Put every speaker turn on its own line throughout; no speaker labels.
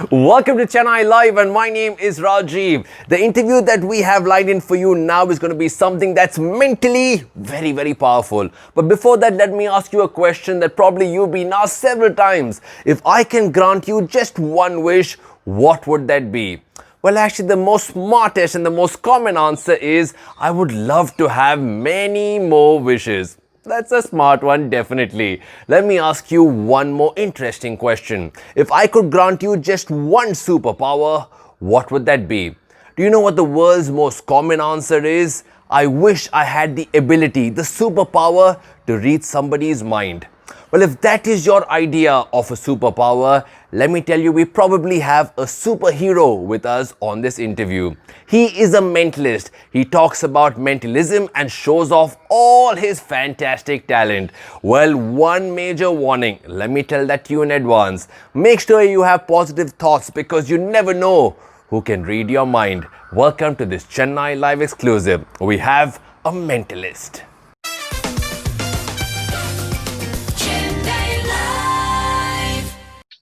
Welcome to Chennai Live, and my name is Rajiv. The interview that we have lined in for you now is going to be something that's mentally very, very powerful. But before that, let me ask you a question that probably you've been asked several times. If I can grant you just one wish, what would that be? Well, actually, the most smartest and the most common answer is I would love to have many more wishes. That's a smart one, definitely. Let me ask you one more interesting question. If I could grant you just one superpower, what would that be? Do you know what the world's most common answer is? I wish I had the ability, the superpower to read somebody's mind. Well, if that is your idea of a superpower, let me tell you, we probably have a superhero with us on this interview. He is a mentalist. He talks about mentalism and shows off all his fantastic talent. Well, one major warning, let me tell that to you in advance. Make sure you have positive thoughts because you never know who can read your mind. Welcome to this Chennai Live exclusive. We have a mentalist.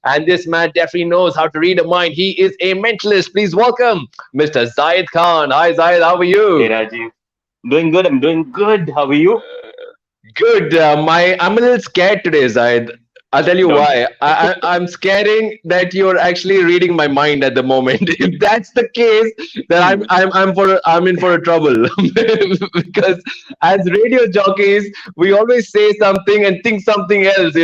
And this man definitely knows how to read a mind. He is a mentalist. Please welcome Mr. Zaid Khan. Hi, Zaid. How are
Hey
you?
Rajiv, doing good. I'm doing good. How are you?
Good. I'm a little scared today, Zaid. I'll tell you
Don't.
why. I'm scaring that you're actually reading my mind at the moment. If that's the case, then I'm in for a trouble because as radio jockeys, we always say something and think something else.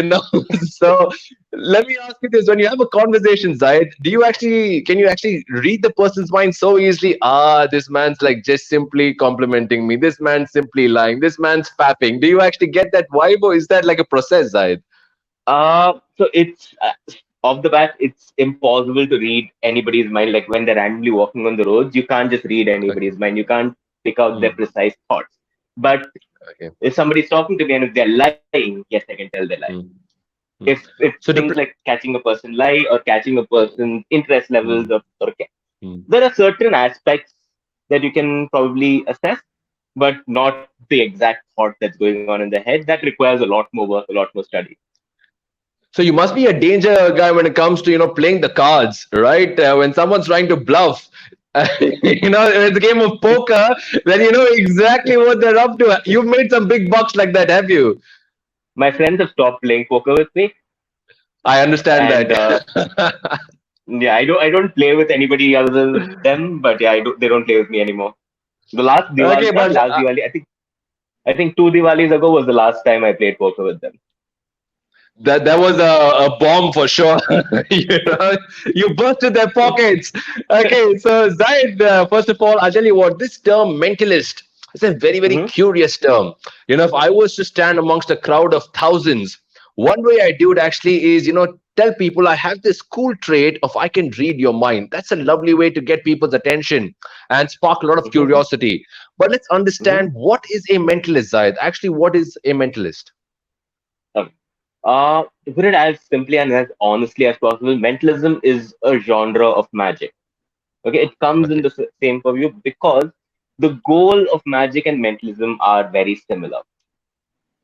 So let me ask you this: when you have a conversation, Zaid, can you actually read the person's mind so easily? This man's like just simply complimenting me. This man's simply lying. This man's fapping. Do you actually get that vibe, or is that like a process, Zaid?
So it's off the bat, it's impossible to read anybody's mind. Like when they're randomly walking on the roads, you can't just read
Okay.
anybody's mind. You can't pick out their
Hmm.
precise thoughts. But
Okay.
if somebody's talking to me and if they're lying, yes, I can tell they're lying.
Hmm. Hmm.
If
So
things like catching a person lie or catching a person's interest levels,
Hmm.
or
Hmm.
there are certain aspects that you can probably assess, but not the exact thought that's going on in the head. That requires a lot more work, a lot more study.
So you must be a danger guy when it comes to playing the cards, right? When someone's trying to bluff, it's a game of poker. Then you know exactly what they're up to. You've made some big bucks like that, have you?
My friends have stopped playing poker with me,
I understand
and
that.
yeah, I don't play with anybody other than them. But yeah, they don't play with me anymore. The last
Okay,
Diwali, not
but
last Diwali, I think 2 Diwalis ago was the last time I played poker with them.
that was a bomb for sure. You busted their pockets. Okay, so Zaid, first of all, I'll tell you what, this term mentalist is a very, very
Hmm.
curious term. If I was to stand amongst a crowd of thousands, one way I do it actually is, tell people I have this cool trait of I can read your mind. That's a lovely way to get people's attention and spark a lot of
Hmm.
curiosity. But let's
Hmm.
understand, what is a mentalist, Zaid? Actually, what is a mentalist?
Okay. To put it as simply and as honestly as possible, mentalism is a genre of magic. Okay, it comes in
Okay.
the same purview because the goal of magic and mentalism are very similar.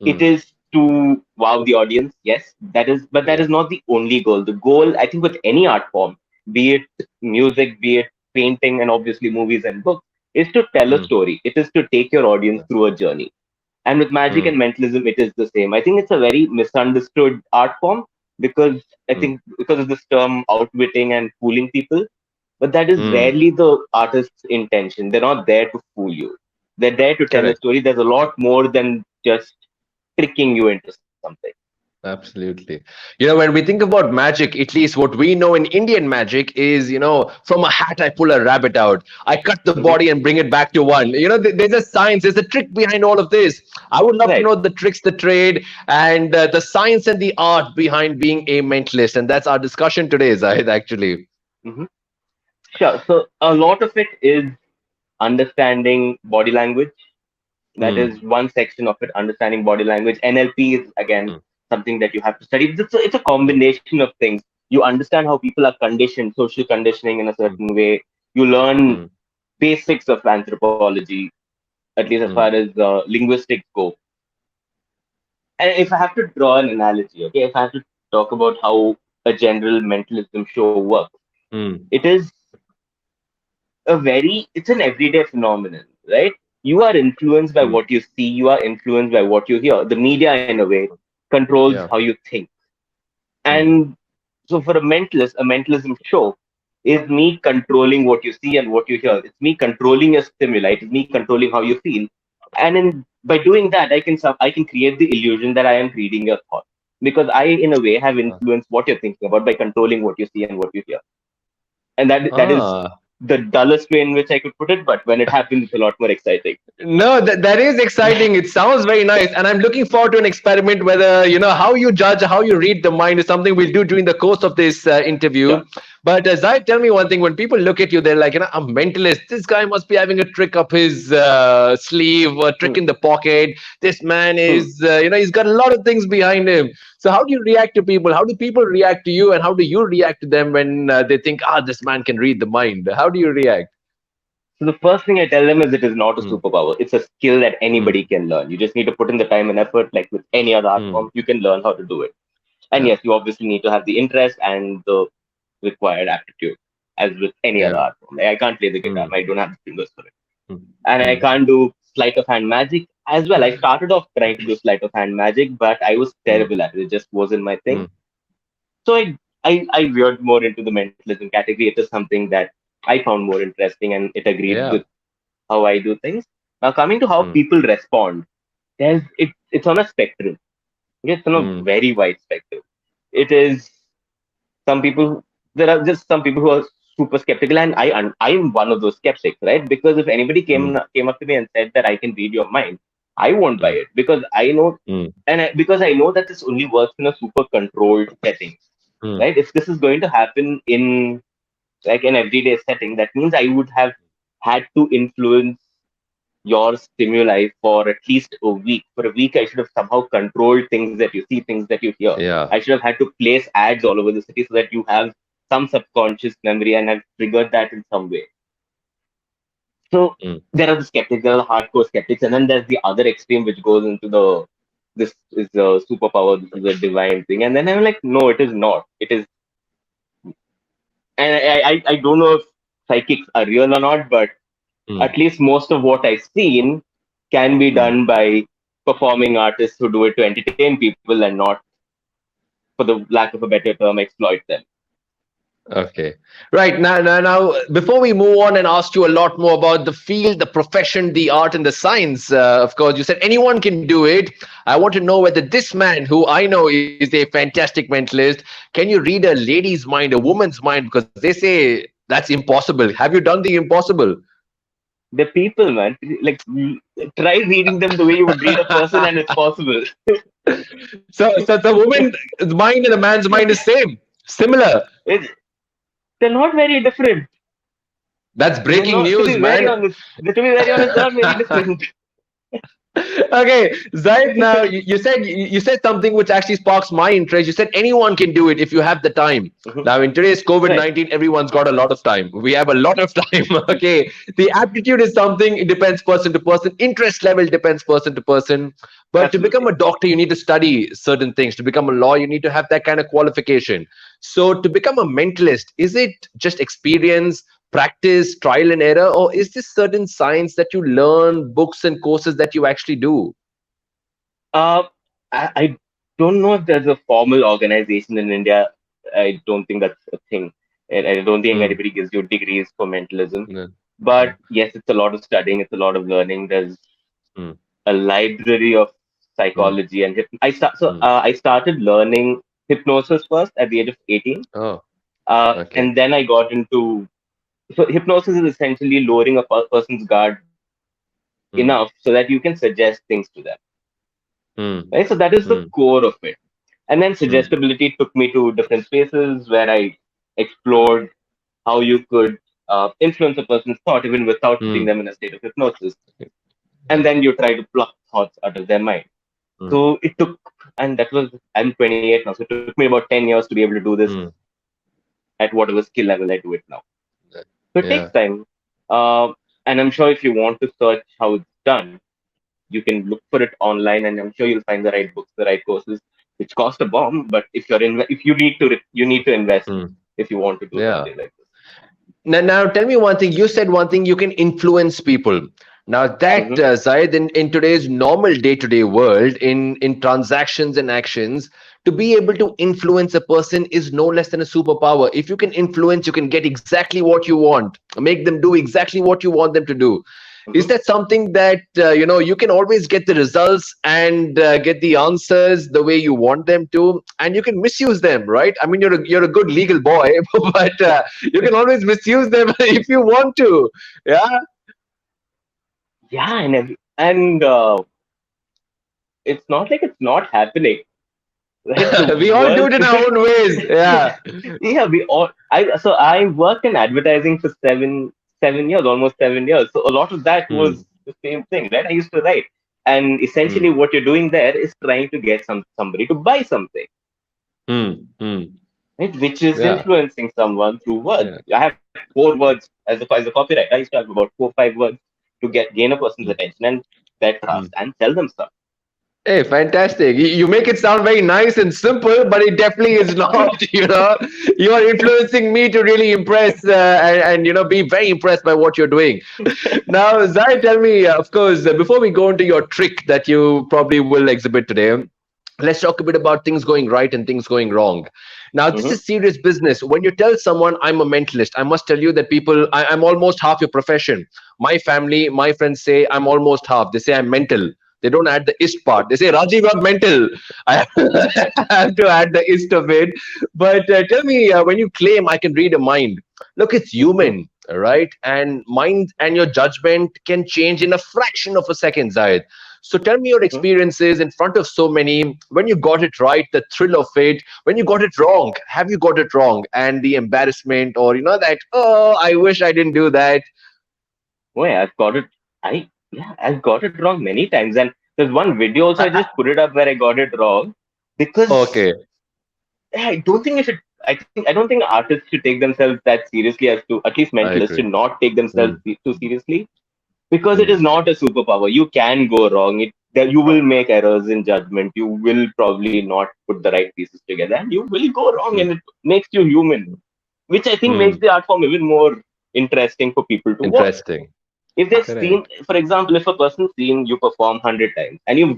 It
Hmm.
is to wow the audience, yes, but that
Yeah.
is not the only goal. The goal, I think, with any art form, be it music, be it painting, and obviously movies and books, is to tell a
Mm,
story. It is to take your audience through a journey. And with magic
mm,
and mentalism, it is the same. I think it's a very misunderstood art form because I
mm,
think because of this term outwitting and fooling people, but that is
mm.
rarely the artist's intention. They're not there to fool you. They're there to tell a
Correct.
story. There's a lot more than just tricking you into something.
Absolutely. When we think about magic, at least what we know in Indian magic is, from a hat I pull a rabbit out. I cut the
Hmm.
body and bring it back to one. There's a science, there's a trick behind all of this. I would love to
Right.
know the tricks, the trade, and the science and the art behind being a mentalist. And that's our discussion today, Zahid, actually.
Hmm. Sure. So a lot of it is understanding body language. That
Mm,
is one section of it, understanding body language. NLP is, again,
mm,
something that you have to study. It's a
mm,
combination of things. You understand how people are conditioned, social conditioning in a
mm,
certain way. You learn
mm,
basics of anthropology, at least as far
mm.
as linguistics go. And if I have to draw an analogy, okay, if I have to talk about how a general mentalism show works,
Mm.
It is it's an everyday phenomenon, right? You are influenced by
Mm.
what you see, you are influenced by what you hear. The media, in a way, controls
Yeah.
how you think.
Mm.
And so for a mentalism show is me controlling what you see and what you hear. It's me controlling your stimuli. It's me controlling how you feel. And by doing that, I can create the illusion that I am reading your thoughts because I, in a way, have influenced what you're thinking about by controlling what you see and what you hear. And that is
Ah.
the dullest way in which I could put it. But when it happens, it's a lot more exciting.
No, that is exciting. It sounds very nice, and I'm looking forward to an experiment. Whether how you judge, how you read the mind is something we'll do during the course of this interview.
Sure.
But Zaid, tell me one thing: when people look at you, they're like, a mentalist. This guy must be having a trick up his sleeve, a trick
Hmm.
in the pocket. This man
Hmm.
is, he's got a lot of things behind him. So, how do you react to people? How do people react to you, and how do you react to them when they think, this man can read the mind? How do you react?
So the first thing I tell them is it is not a
Mm,
superpower. It's a skill that
mm,
anybody can learn. You just need to put in the time and effort, like with any other art
mm,
form. You can learn how to do it. And
yeah,
yes, you obviously need to have the interest and the required aptitude, as with any other
yeah.
art form. Like, I can't play the guitar.
Mm,
I don't have the fingers for it,
mm,
and I
mm.
can't do sleight of hand magic as well. I started off trying to do sleight of hand magic, but I was
Mm,
terrible at it. It just wasn't my thing.
mm,
So I veered more into the mentalism category. It is something that I found more interesting, and it agreed
yeah.
with how I do things. Now, coming to how
Mm,
people respond, it's on a spectrum. Okay, it's on a
mm,
very wide spectrum. It is some people. There are just some people who are super skeptical, and I'm one of those skeptics, right? Because if anybody
mm,
came up to me and said that I can read your mind, I won't buy
mm,
it because I know,
mm,
because I know that this only works in a super controlled setting,
mm.
right? If this is going to happen in like an everyday setting, that means I would have had to influence your stimuli for at least a week. For a week, I should have somehow controlled things that you see, things that you hear.
Yeah.
I should have had to place ads all over the city so that you have some subconscious memory and have triggered that in some way. So
Mm,
there are the skeptics, there are the hardcore skeptics, and then there's the other extreme which goes into the this is a superpower, this is a divine thing, and then I'm like, no, it is not. It is, and I don't know if psychics are real or not, but
mm,
at least most of what I've seen can be
mm.
done by performing artists who do it to entertain people and not, for the lack of a better term, exploit them.
Okay. Right. Now, before we move on and ask you a lot more about the field, the profession, the art, and the science, of course, you said anyone can do it. I want to know whether this man, who I know is a fantastic mentalist, can you read a lady's mind, a woman's mind? Because they say that's impossible. Have you done the impossible?
The people, man, like try reading them the way you would read a person, and it's possible.
So the woman's mind and the man's mind is same, similar.
It, they're not very different.
That's
They're
breaking
not. To
news,
be very
man.
honest, to be very honest, they're not very different.
Okay, Zaid. Now you said something which actually sparks my interest. You said anyone can do it if you have the time.
Mhm.
Now in today's COVID
Right.
19, everyone's got a lot of time. We have a lot of time. Okay, the aptitude is something. It depends person to person. Interest level depends person to person. But to become
Absolutely.
a doctor, you need to study certain things. To become a lawyer, you need to have that kind of qualification. So to become a mentalist, is it just experience, practice, trial and error, or is this certain science that you learn, books and courses that you actually do?
Uh, I don't know if there's a formal organization in India. I don't think that's a thing. And I don't think
Mm,
anybody gives you degrees for mentalism.
yeah,
But
mm,
yes, it's a lot of studying. It's a lot of learning. There's
mm,
a library of
mm,
psychology and
mm.
I started learning hypnosis first at the age of 18,
Oh, okay.
and then I got into hypnosis is essentially lowering a person's guard
Mm,
enough so that you can suggest things to them,
mm,
right? So that is the
mm,
core of it. And then
mm,
suggestibility took me to different spaces where I explored how you could influence a person's thought even without putting
mm.
them in a state of hypnosis. And
Yeah.
then you try to pluck thoughts out of their mind.
Mm,
So it took, and that was, I'm 28 now, so it took me about 10 years to be able to do this
mm.
at whatever skill level I do it now. So it takes
Yeah.
time. And I'm sure if you want to search how it's done, you can look for it online, and I'm sure you'll find the right books, the right courses, which cost a bomb. But if you need to invest
Mm,
if you want to do
yeah.
something like this.
Now, tell me one thing. You said one thing. You can influence people. Now that
Hmm.
Zaid, in today's normal day-to-day world, in transactions and actions, to be able to influence a person is no less than a superpower. If you can influence, you can get exactly what you want, make them do exactly what you want them to do. Is
Hmm.
that something that you can always get the results and get the answers the way you want them to, and you can misuse them, right? I mean, you're a good legal boy, but you can always misuse them if you want to. Yeah.
Yeah, and it's not like it's not happening, right? The
We all do
world,
it in our own ways.
yeah,
Yeah.
yeah, we all. I worked in advertising for 7 years, almost 7 years. So a lot of that
Hmm.
was the same thing, right? I used to write, and essentially
Hmm.
what you're doing there is trying to get somebody to buy something,
Hmm. Hmm.
right? Which is
Yeah.
influencing someone through words.
Yeah.
I have 4 words as a copywriter. I used to have about 4 5 words to gain a person's
Hmm.
attention and their trust
Hmm.
and sell them stuff.
Hey, fantastic. You make it sound very nice and simple, but it definitely is not. You are influencing me to really impress and be very impressed by what you're doing. Now, Zai, tell me, of course, before we go into your trick that you probably will exhibit today, let's talk a bit about things going right and things going wrong. Now, this
Hmm.
is serious business. When you tell someone I'm a mentalist, I must tell you that I'm almost half your profession. My family, my friends say I'm almost half. They say I'm mental. They don't add the ist part. They say, Rajiv, you're mental. I have, I have to add the ist of it. But tell me, when you claim I can read a mind, look, it's
Hmm.
human, right? And mind and your judgment can change in a fraction of a second, Zayed. So tell me your
Hmm.
experiences in front of so many, when you got it right, the thrill of it, when you got it wrong, have you got it wrong? And the embarrassment, or that, oh, I wish I didn't do that.
Oh, yeah, I've got it. I've got it wrong many times. And there's one video also I
I,
just put it up where I got it wrong because
okay,
I don't think it should. I don't think artists should take themselves that seriously as to, at least
I
mentalists should
agree.
not take themselves
Mm,
too seriously, because it is
mm,
not a superpower. You can go wrong. You will make errors in judgment. You will probably not put the right pieces together, and you will go wrong,
mm,
and it makes you human, which I think makes
mm.
the art form even more interesting for people to watch.
Interesting.
If they've seen,
Correct.
for example, if a person's seen you perform 100 times and you've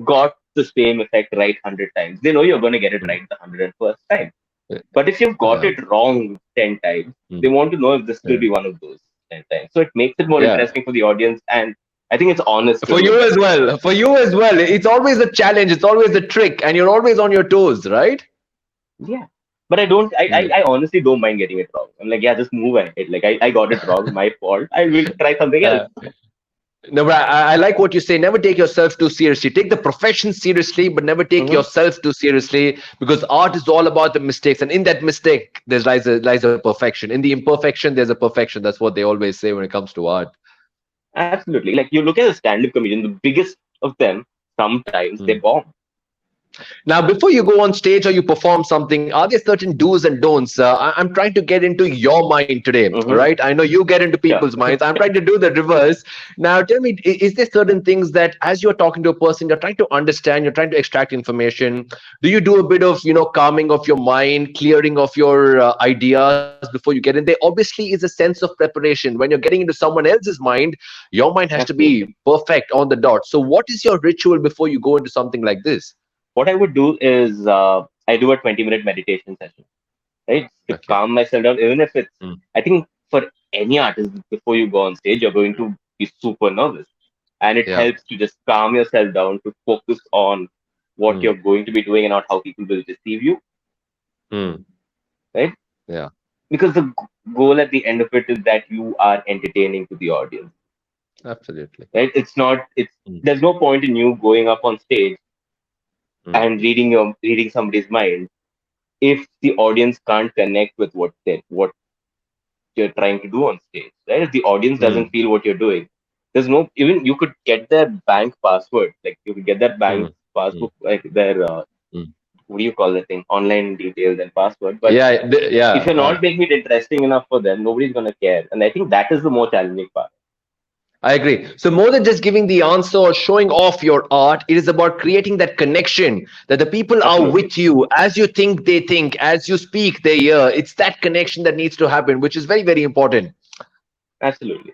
got the same effect right 100 times, they know you're going to get it
Mm,
right the 101st time.
yeah.
But if you've got
Yeah.
it wrong 10 times,
Mm,
they want to know if this will
yeah.
be one of those 10 times. So it makes it more
Yeah.
interesting for the audience. And I think it's honest to
For
do
you
it that
as
way.
well. For you as well. It's always a challenge. It's always a trick, and you're always on your toes, right?
Yeah. But I don't,
Mm.
I honestly don't mind getting it wrong. I'm like, yeah, just move ahead. Like, I got it wrong, my fault. I will try something else.
Uh, no, but I like what you say. Never take yourself too seriously. Take the profession seriously, but never take
Hmm.
yourself too seriously, because art is all about the mistakes. And in that mistake, lies a perfection. In the imperfection, there's a perfection. That's what they always say when it comes to art.
Absolutely. Like, you look at a stand up comedian, the biggest of them, sometimes they
Mm.
bomb.
Now, before you go on stage or you perform something, are there certain do's and don'ts? I'm trying to get into your mind today,
Hmm.
right? I know you get into
Sure.
people's minds. I'm trying to do the reverse. Now, tell me, is there certain things that as you're talking to a person, you're trying to understand, you're trying to extract information? Do you do a bit of, calming of your mind, clearing of your ideas before you get in? There obviously is a sense of preparation. When you're getting into someone else's mind, your mind has to be
Absolutely.
perfect on the dot. So, what is your ritual before you go into something like this?
What I would do is I do a 20-minute meditation session, right? To
Okay.
calm myself down, even if it's,
Mm,
I think for any artist, before you go on stage, you're going to be super nervous. And it
yeah.
helps to just calm yourself down to focus on what
Mm,
you're going to be doing and not how people will receive you,
mm,
right?
yeah.
Because the goal at the end of it is that you are entertaining to the audience,
Absolutely.
right? It's
Mm,
there's no point in you going up on stage
mm,
and reading somebody's mind if the audience can't connect with what you're trying to do on stage, right? If the audience doesn't
mm,
feel what you're doing, there's no, even you could get their bank password, like you could get their bank
mm, mm,
passbook, like their
mm.
what do you call that thing, online details and password. But
Yeah.
if
Yeah.
you're not making it interesting enough for them, nobody's gonna care. And I think that is the more challenging part.
I agree. So more than just giving the answer or showing off your art, it is about creating that connection that the people are
Absolutely.
with you. As you think, they think. As you speak, they hear. It's that connection that needs to happen, which is very, very important.
Absolutely.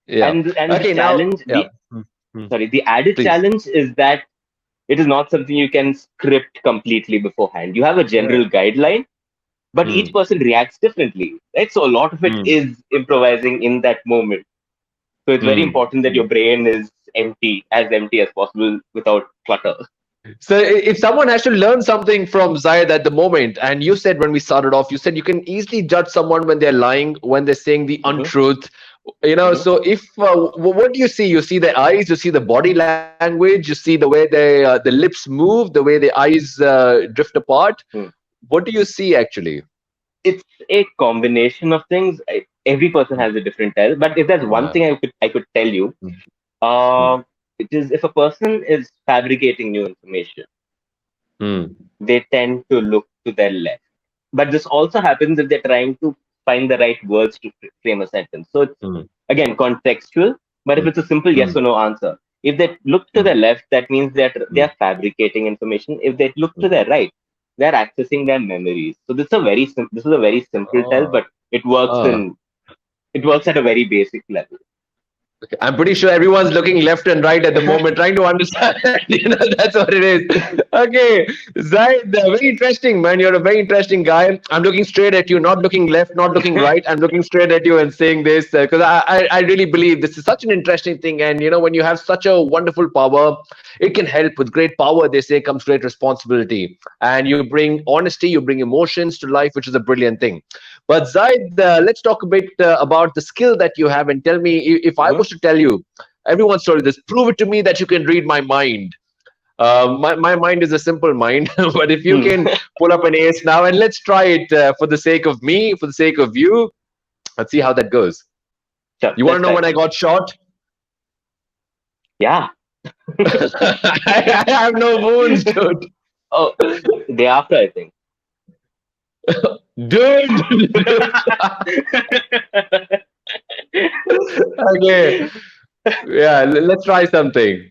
Yeah.
And the
Okay. Now,
challenge,
yeah.
the
Hmm, hmm.
sorry, the added
Please.
challenge is that it is not something you can script completely beforehand. You have a general
Correct.
guideline, but each
Hmm,
person reacts differently, right? So a lot of it
hmm,
is improvising in that moment. So it's very
hmm,
important that
hmm.
your brain is empty as possible without clutter.
So if someone has to learn something from Zayed at the moment, and you said when we started off, you said you can easily judge someone when they're lying, when they're saying the
Hmm.
untruth.
Hmm.
So if what do you see? You see the eyes, you see the body language, you see the way the lips move, the way the eyes drift apart.
Hmm.
What do you see actually?
It's a combination of things. Every person
Mm,
has a different tell. But if there's one
yeah.
thing I could tell you,
Mm, mm,
uh, it is if a person is fabricating new information,
mm,
they tend to look to their left. But this also happens if they're trying to find the right words to frame a sentence. So it's
mm,
again contextual. But if
mm,
it's a simple yes
mm,
or no answer, if they look to
mm,
the left, that means that they
mm,
are fabricating information. If they look to
mm.
their right, they're accessing their memories. So this is a very simple tell,
Oh,
but
ah.
it works at a very basic level.
Okay, I'm pretty sure everyone's looking left and right at the moment, trying to understand. That's what it is. Okay, Zaid, very interesting, man. You're a very interesting guy. I'm looking straight at you, not looking left, not looking right. I'm looking straight at you and saying this because I really believe this is such an interesting thing. And when you have such a wonderful power, it can help. With great power, they say, comes great responsibility. And you bring honesty, you bring emotions to life, which is a brilliant thing. But Zaid, let's talk a bit about the skill that you have, and tell me if I
Mhm.
was to tell you, everyone's told you this, prove it to me that you can read my mind. My mind is a simple mind, but if you
Hmm.
can pull up an ace now, and let's try it for the sake of me, for the sake of you, let's see how that goes.
Sure,
You want
let's
to know
try
when I
that.
got shot?
Yeah.
I have no wounds, dude.
Oh, day after, I think.
Dude. Okay, yeah, let's try something.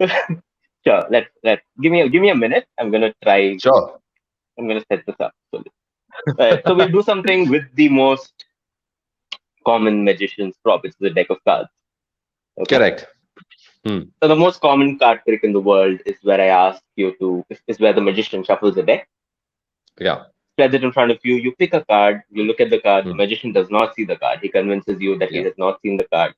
Sure. Let's give me a minute. I'm gonna try.
Sure.
I'm gonna set this up. So we'll do something with the most common magician's prop. It's the deck of cards. Okay.
Correct. Hmm.
So the most common card trick in the world is where I ask you to is where the magician shuffles a deck,
Yeah.
spreads it in front of you. You pick a card. You look at the card. The
Hmm.
magician does not see the card. He convinces you that he
Yeah.
has not seen the card,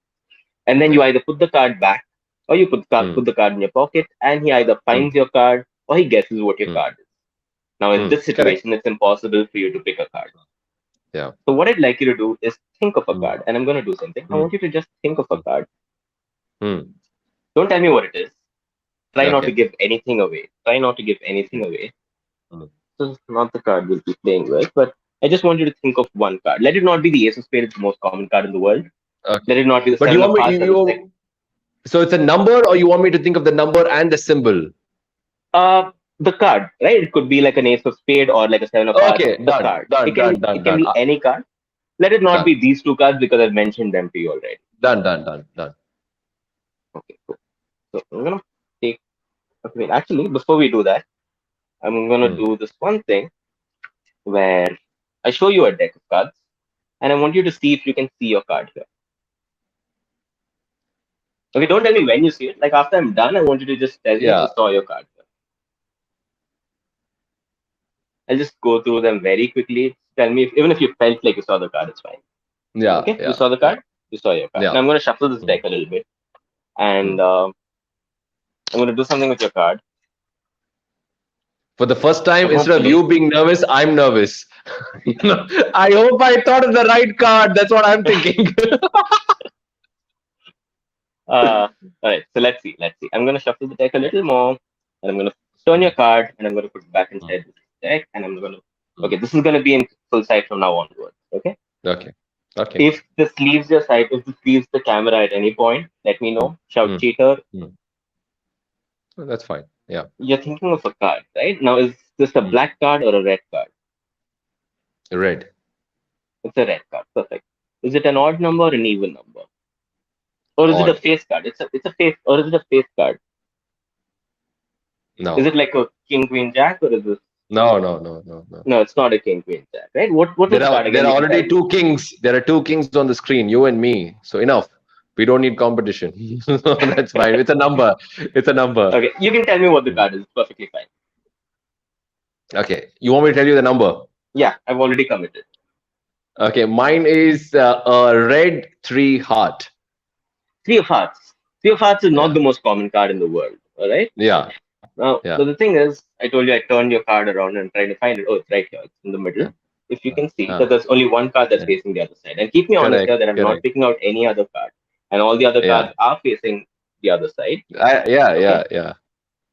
and then you
Yeah.
either put the card back or you
Hmm.
put the card in your pocket, and he either
Hmm.
finds your card or he guesses what your
Hmm.
card is. Now, in
Hmm.
this
Correct.
situation, it's impossible for you to pick a card.
Yeah.
So, what I'd like you to do is think of a
Hmm.
card, and I'm going to do something. I
Hmm.
want you to just think of a card.
Hmm.
Don't tell me what it is. Try not to
Okay.
give anything away. Try not to give anything away.
Hmm.
This is not the card we'll be playing with, but I just want you to think of one card. Let it not be the Ace of Spades, it's the most common card in the world. Let
Okay.
it not be the
But you
Seven of
want me
Hearts,
you,
that's the second.
you so it's a number, or you want me to think of the number and the symbol?
The card, right? It could be like an Ace of Spade or like a Seven of Hearts.
Okay,
The
done,
card.
done,
It can
done,
be it
done,
can
done,
be any card. Let it not
done,
be these two cards because I've mentioned them to you already.
done, done, done, done.
Okay, cool. So I'm gonna take. Okay, wait, actually, before we do that, I'm gonna
Hmm.
do this one thing where I show you a deck of cards, and I want you to see if you can see your card here. Okay, don't tell me when you see it. Like after I'm done, I want you to just tell me if you
Yeah,
saw your card here. I'll just go through them very quickly. Tell me even if you felt like you saw the card, it's fine.
yeah,
Okay, you
yeah,
saw the
yeah,
card. You saw your card.
yeah.
Now I'm gonna shuffle this
Hmm.
deck a little bit, and
Hmm.
I'm gonna do something with your card.
For the first time,
And
instead of
hopefully,
you being nervous, I'm nervous. I hope I thought of the right card. That's what I'm thinking.
all right. So let's see. Let's see. I'm gonna shuffle the deck a little more, and I'm gonna turn your card, and I'm gonna put it back
Hmm.
inside this deck, and I'm gonna.
Hmm.
Okay, this is gonna be in full sight from now onwards. Okay.
Okay, okay.
If this leaves your sight, if this leaves the camera at any point, let me
Hmm.
know. Shout
Hmm.
cheater.
Hmm. That's fine. Yeah.
You're thinking of a card, right? Now, is this a
Hmm.
black card or a red card?
Red.
It's a red card. Perfect. Is it an odd number or an even number? Or is it a
Odd.
face card? It's a face, or is it a face card? Is
No.
it like a king queen jack, or is it?
No, no, no, no, no.
No, it's not a king queen jack, right? What was
There
the
are
card
there
again?
are
You can tell
already
me.
two kings. There are two kings on the screen, you and me. So enough. We don't need competition. That's fine. It's a number. It's a number.
Okay, you can tell me what the card is. It's perfectly fine.
Okay. You want me to tell you the number?
Yeah, I've already committed.
Okay. Mine is a red three heart.
Three of hearts. Three of hearts is not
Yeah.
the most common card in the world. All right.
Yeah.
Now,
Yeah.
so the thing is, I told you I turned your card around and tried to find it. Oh, it's right here. It's in the middle.
Yeah.
If you can see
Uh,
that there's only one card that's
yeah.
facing the other side. And keep me honest
Correct.
here that I'm not
Correct.
picking out any other card. And all the other
Yeah.
cards are facing the other side.
Yeah.
Okay.
Yeah. Yeah.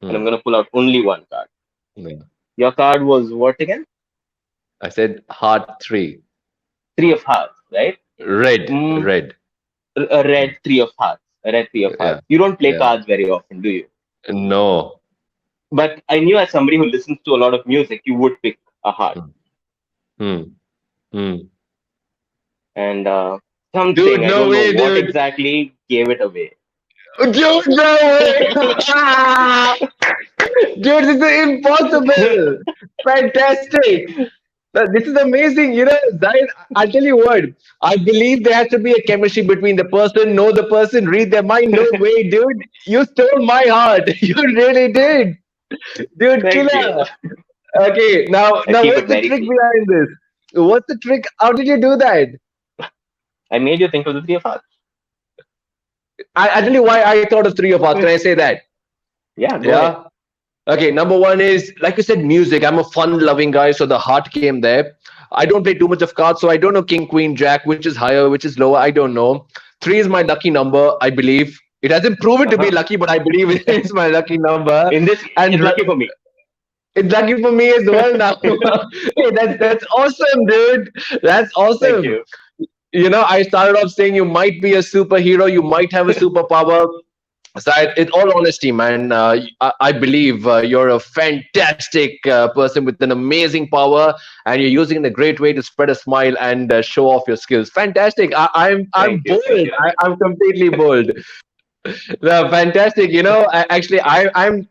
And I'm
Hmm.
going to pull out only one card.
Yeah.
Your card was what again?
I said heart three.
Three of hearts, right?
Red.
Mm,
Red.
a red three of hearts. A red three of
Yeah.
hearts. You don't play
Yeah.
cards very often, do you?
No.
But I knew as somebody who listens to a lot of music, you would pick a heart.
Hmm. Hmm. Hmm.
And
Dude,
something, I
no
don't know
way,
what
dude.
exactly, gave it away.
Dude, no way. Dude, this is impossible. Fantastic. This is amazing. Zaid, I'll tell you what. I believe there has to be a chemistry between the person, know the person, read their mind. No way, dude. You stole my heart. You really did. Dude,
Thank you.
killer. Okay,
I
now
keep
what's
it
the
very
trick
clean.
behind this? What's the trick? How did you do that?
I made you think of the three of hearts.
I tell you why I thought of three of us. Can I say that?
Yeah, go ahead.
Yeah. Okay, number one is, like you said, music. I'm a fun-loving guy, so the heart came there. I don't play too much of cards, so I don't know king, queen, jack, which is higher, which is lower. I don't know. Three is my lucky number, I believe. It hasn't proven to be
Uh-huh.
lucky, but I believe it is my lucky number.
In this,
And
it's lucky for me.
it's lucky for me as well now. Hey, that's awesome, dude. That's
Thank
awesome.
you.
I started off saying you might be a superhero, you might have a superpower. So in all honesty, man, I believe you're a fantastic person with an amazing power, and you're using it in a great way to spread a smile and show off your skills. Fantastic! I'm
Thank you. Thank
bold.
you.
I'm completely bold. No, fantastic. Actually, I'm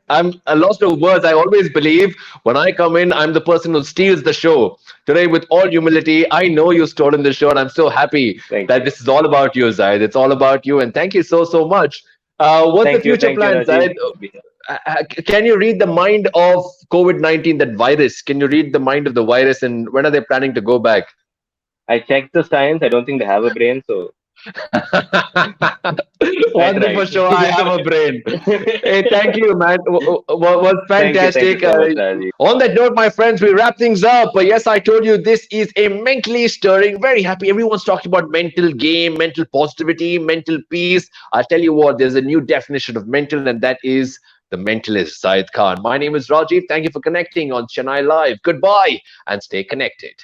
a lost of words. I always believe when I come in, I'm the person who steals the show. Today, with all humility, I know you've stolen the show, and I'm so happy
Thank
that
you.
this is all about you, Zaid. It's all about you, and thank you so much. What's the
Thank you.
future
Thank you,
plan,
Rajiv.
Zaid? Can you read the mind of COVID-19, that virus? Can you read the mind of the virus, and when are they planning to go back?
I checked the science. I don't think they have a brain, so I
One thing for
tried.
sure, I have a brain. Hey, thank you, man. Was
Thank you. Thank you
fantastic.
so much, Rajiv.
On that note, my friends, we wrap things up. But yes, I told you this is a mentally stirring, very happy. Everyone's talking about mental game, mental positivity, mental peace. I'll tell you what, there's a new definition of mental, and that is the mentalist, Zaid Khan. My name is Rajiv. Thank you for connecting on Chennai Live. Goodbye and stay connected.